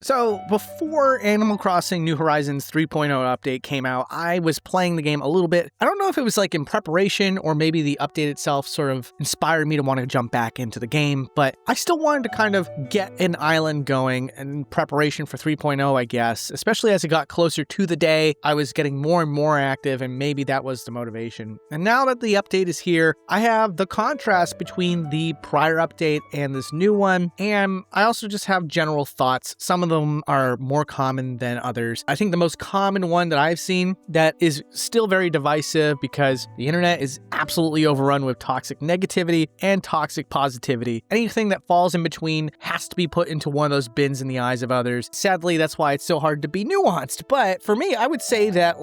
So before Animal Crossing New Horizons 3.0 update came out, I was playing the game a little bit. I don't know if it was like in preparation or maybe the update itself sort of inspired me to want to jump back into the game, but I still wanted to kind of get an island going in preparation for 3.0, I guess, especially as it got closer to the day. I was getting more and more active, and maybe that was the motivation. And now that the update is here, I have the contrast between the prior update and this new one, and I also just have general thoughts. Some of them are more common than others. I think the most common one that I've seen that is still very divisive because the internet is absolutely overrun with toxic negativity and toxic positivity. Anything that falls in between has to be put into one of those bins in the eyes of others. Sadly, that's why it's so hard to be nuanced. But for me, I would say that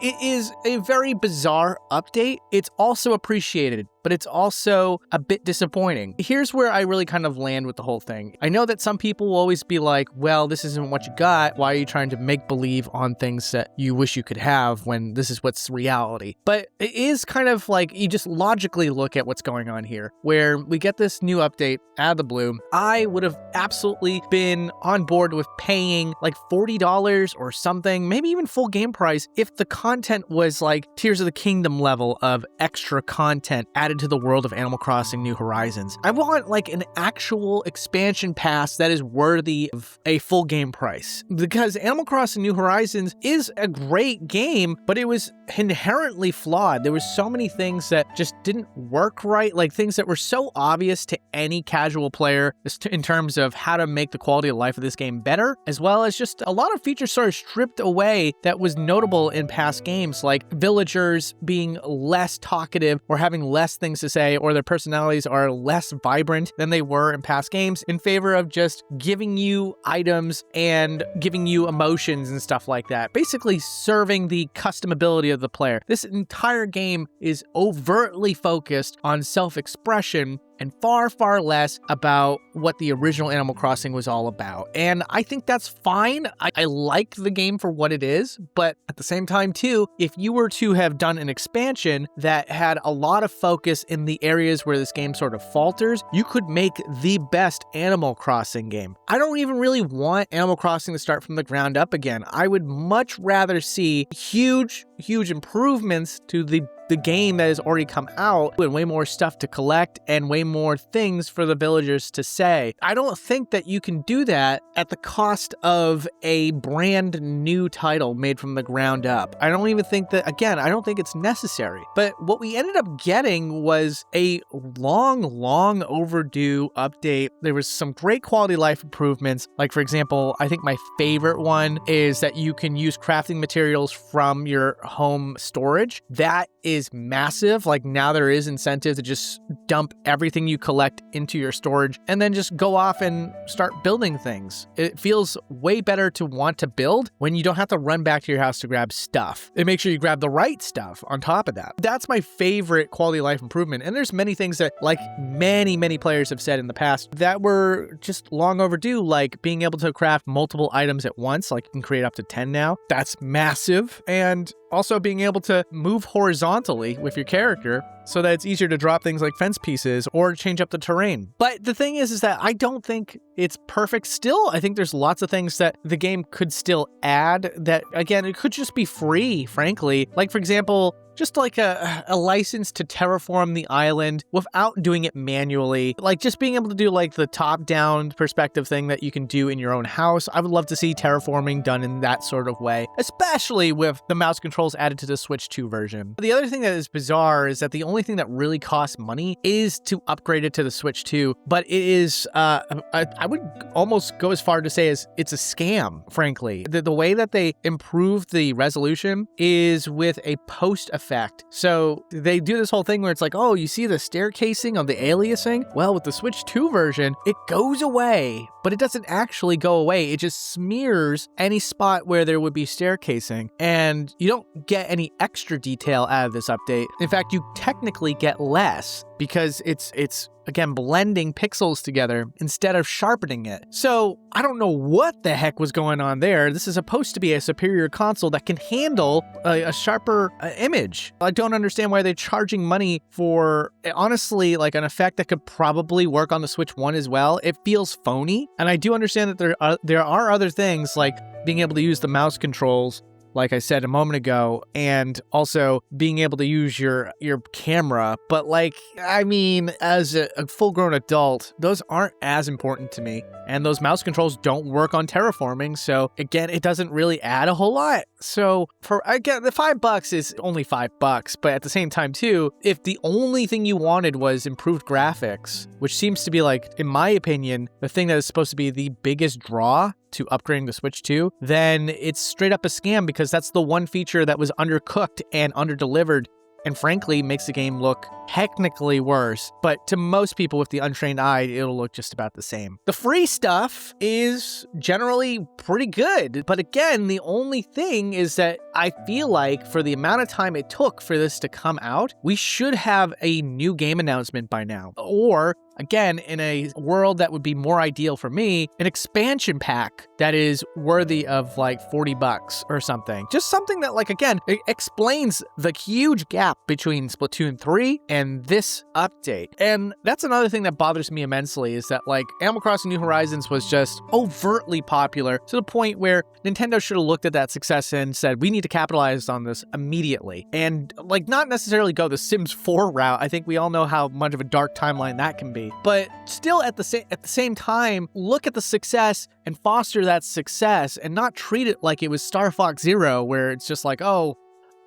it is a very bizarre update. It's also appreciated, but it's also a bit disappointing. Here's where I really kind of land with the whole thing. I know that some people will always be like, well, this isn't what you got. Why are you trying to make believe on things that you wish you could have when this is what's reality? But it is kind of like you just logically look at what's going on here, where we get this new update out of the blue. I would have absolutely been on board with paying like $40 or something, maybe even full game price, if the content was like Tears of the Kingdom level of extra content added to the world of Animal Crossing New Horizons. I want like an actual expansion pass that is worthy of a full game price, because Animal Crossing New Horizons is a great game, but it was inherently flawed. There was so many things that just didn't work right, like things that were so obvious to any casual player in terms of how to make the quality of life of this game better, as well as just a lot of features sort of stripped away that was notable in past games, like villagers being less talkative or having less things to say, or their personalities are less vibrant than they were in past games, in favor of just giving you items and giving you emotions and stuff like that. Basically serving the customability of the player. This entire game is overtly focused on self-expression and far, far less about what the original Animal Crossing was all about. And I think that's fine. I like the game for what it is, but at the same time too, if you were to have done an expansion that had a lot of focus in the areas where this game sort of falters, you could make the best Animal Crossing game. I don't even really want Animal Crossing to start from the ground up again. I would much rather see huge improvements to the game that has already come out, and way more stuff to collect and way more things for the villagers to say. I don't think that you can do that at the cost of a brand new title made from the ground up. I don't even think that, again, I don't think it's necessary. But what we ended up getting was a long overdue update. There was some great quality of life improvements. Like, for example, I think my favorite one is that you can use crafting materials from your home storage. That is massive. Like, now there is incentive to just dump everything you collect into your storage and then just go off and start building things. It feels way better to want to build when you don't have to run back to your house to grab stuff. And make sure you grab the right stuff on top of that. That's my favorite quality of life improvement. And there's many things that, like many players have said in the past, that were just long overdue, like being able to craft multiple items at once. Like, you can create up to 10 now. That's massive. And also being able to move horizontally with your character so that it's easier to drop things like fence pieces or change up the terrain. But the thing is that I don't think it's perfect still. I think there's lots of things that the game could still add that, again, it could just be free, frankly. Like, for example, just like a license to terraform the island without doing it manually. Like, just being able to do like the top-down perspective thing that you can do in your own house. I would love to see terraforming done in that sort of way, especially with the mouse controls added to the Switch 2 version. The other thing that is bizarre is that the only thing that really costs money is to upgrade it to the Switch 2, but it is, I would almost go as far to say as it's a scam, frankly. The way that they improve the resolution is with a post effect. So they do this whole thing where it's like, oh, you see the staircasing of the aliasing? Well, with the Switch 2 version, it goes away, but it doesn't actually go away. It just smears any spot where there would be staircasing, and you don't get any extra detail out of this update. In fact, you technically get less because it's again, blending pixels together instead of sharpening it. So I don't know what the heck was going on there. This is supposed to be a superior console that can handle a sharper image. I don't understand why they're charging money for, honestly, like an effect that could probably work on the Switch 1 as well. It feels phony. And I do understand that there are other things like being able to use the mouse controls, like I said a moment ago, and also being able to use your camera. But like, I mean, as a full-grown adult, those aren't as important to me. And those mouse controls don't work on terraforming. So again, it doesn't really add a whole lot. So again, the $5 is only $5. But at the same time too, if the only thing you wanted was improved graphics, which seems to be like, in my opinion, the thing that is supposed to be the biggest draw to upgrading the Switch 2, then it's straight up a scam, because that's the one feature that was undercooked and underdelivered, and frankly makes the game look technically worse. But to most people with the untrained eye, it'll look just about the same. The free stuff is generally pretty good, but again, the only thing is that I feel like for the amount of time it took for this to come out, we should have a new game announcement by now. Or again, in a world that would be more ideal for me, an expansion pack that is worthy of like $40 or something. Just something that, like, again, it explains the huge gap between Splatoon 3 and this update. And that's another thing that bothers me immensely, is that like Animal Crossing New Horizons was just overtly popular to the point where Nintendo should have looked at that success and said, we need to capitalize on this immediately. And like, not necessarily go the Sims 4 route. I think we all know how much of a dark timeline that can be. But still, at the same time, look at the success and foster that success, and not treat it like it was Star Fox Zero, where it's just like, oh,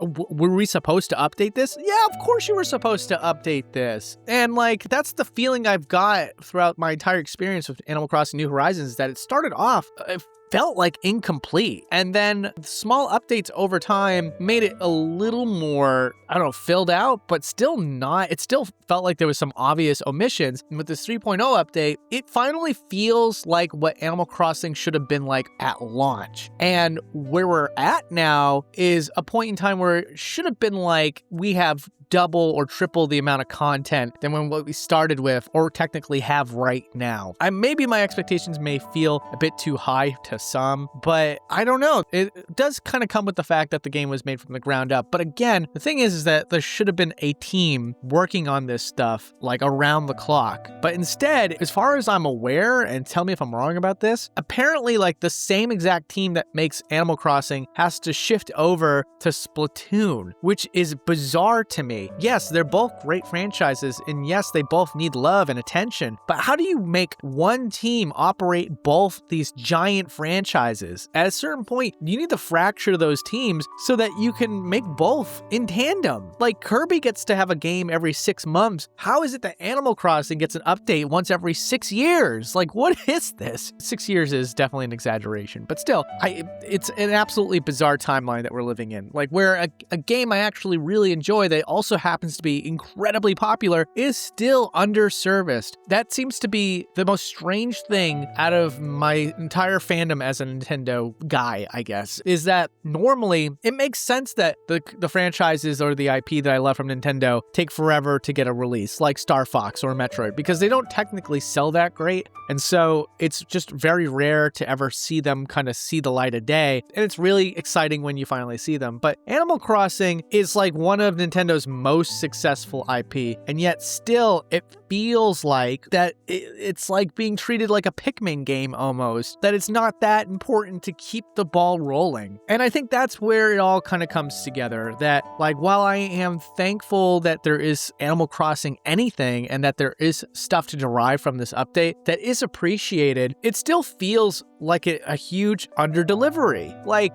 were we supposed to update this? Yeah, of course you were supposed to update this. And like, that's the feeling I've got throughout my entire experience with Animal Crossing New Horizons, that it started off, it felt like incomplete. And then small updates over time made it a little more, I don't know, filled out, but still not. It still felt like there was some obvious omissions. And with this 3.0 update, it finally feels like what Animal Crossing should have been like at launch. And where we're at now is a point in time where it should have been like, we have double or triple the amount of content than what we started with, or technically have right now. Maybe my expectations may feel a bit too high to some, but I don't know. It does kind of come with the fact that the game was made from the ground up. But again, the thing is that there should have been a team working on this stuff like around the clock. But instead, as far as I'm aware, and tell me if I'm wrong about this, apparently like the same exact team that makes Animal Crossing has to shift over to Splatoon, which is bizarre to me. Yes, they're both great franchises, and yes, they both need love and attention, but how do you make one team operate both these giant franchises? At a certain point, you need to fracture those teams so that you can make both in tandem. Like, Kirby gets to have a game every 6 months. How is it that Animal Crossing gets an update once every 6 years? Like, what is this? 6 years is definitely an exaggeration, but still, it's an absolutely bizarre timeline that we're living in. Like, where a game I actually really enjoy that also happens to be incredibly popular is still underserviced. That seems to be the most strange thing out of my entire fandom as a Nintendo guy, I guess, is that normally it makes sense that the franchises or the IP that I love from Nintendo take forever to get a release, like Star Fox or Metroid, because they don't technically sell that great. And so it's just very rare to ever see them kind of see the light of day. And it's really exciting when you finally see them. But Animal Crossing is like one of Nintendo's most successful IP, and yet still it feels like that it's like being treated like a Pikmin game almost, that it's not that important to keep the ball rolling. And I think that's where it all kind of comes together, that like, while I am thankful that there is Animal Crossing anything and that there is stuff to derive from this update that is appreciated, it still feels like a huge underdelivery. Like,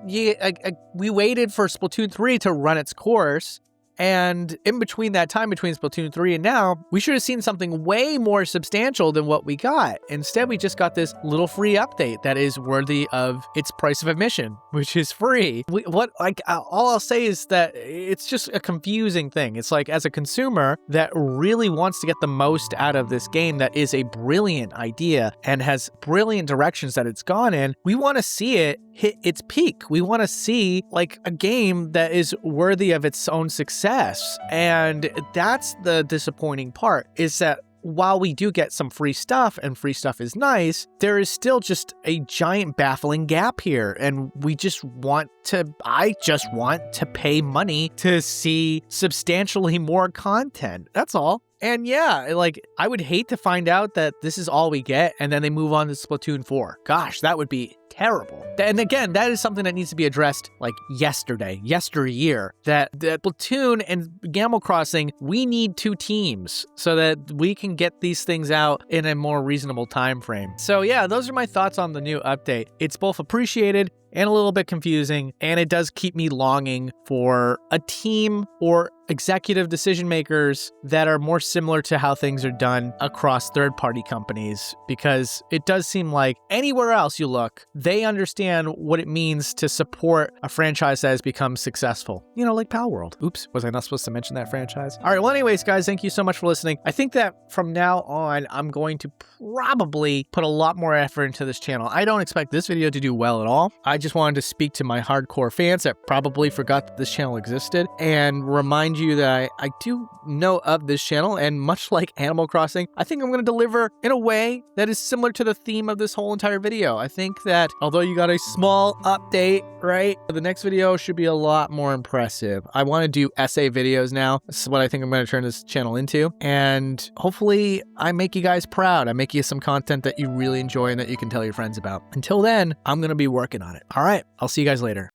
we waited for Splatoon 3 to run its course, and in between that time, between Splatoon 3 and now, we should have seen something way more substantial than what we got. Instead, we just got this little free update that is worthy of its price of admission, which is free. All I'll say is that it's just a confusing thing. It's like, as a consumer that really wants to get the most out of this game that is a brilliant idea and has brilliant directions that it's gone in, we want to see it hit its peak. We want to see like a game that is worthy of its own success. And that's the disappointing part, is that while we do get some free stuff, and free stuff is nice, there is still just a giant baffling gap here. And I just want to pay money to see substantially more content. That's all. And yeah, like I would hate to find out that this is all we get and then they move on to Splatoon 4. Gosh, that would be terrible. And again, that is something that needs to be addressed like yesteryear, that Splatoon and Animal Crossing, we need 2 teams so that we can get these things out in a more reasonable time frame. So yeah, those are my thoughts on the new update. It's both appreciated and a little bit confusing, and it does keep me longing for a team or executive decision makers that are more similar to how things are done across third-party companies, because it does seem like anywhere else you look, they understand what it means to support a franchise that has become successful. You know, like Palworld. Oops, was I not supposed to mention that franchise? All right, well anyways, guys, thank you so much for listening. I think that from now on, I'm going to probably put a lot more effort into this channel. I don't expect this video to do well at all. I just wanted to speak to my hardcore fans that probably forgot that this channel existed and remind you that I do know of this channel, and much like Animal Crossing, I think I'm going to deliver in a way that is similar to the theme of this whole entire video. I think that although you got a small update, right, the next video should be a lot more impressive. I want to do essay videos now. This is what I think I'm going to turn this channel into, and hopefully I make you guys proud. I make you some content that you really enjoy and that you can tell your friends about. Until then, I'm going to be working on it. All right, I'll see you guys later.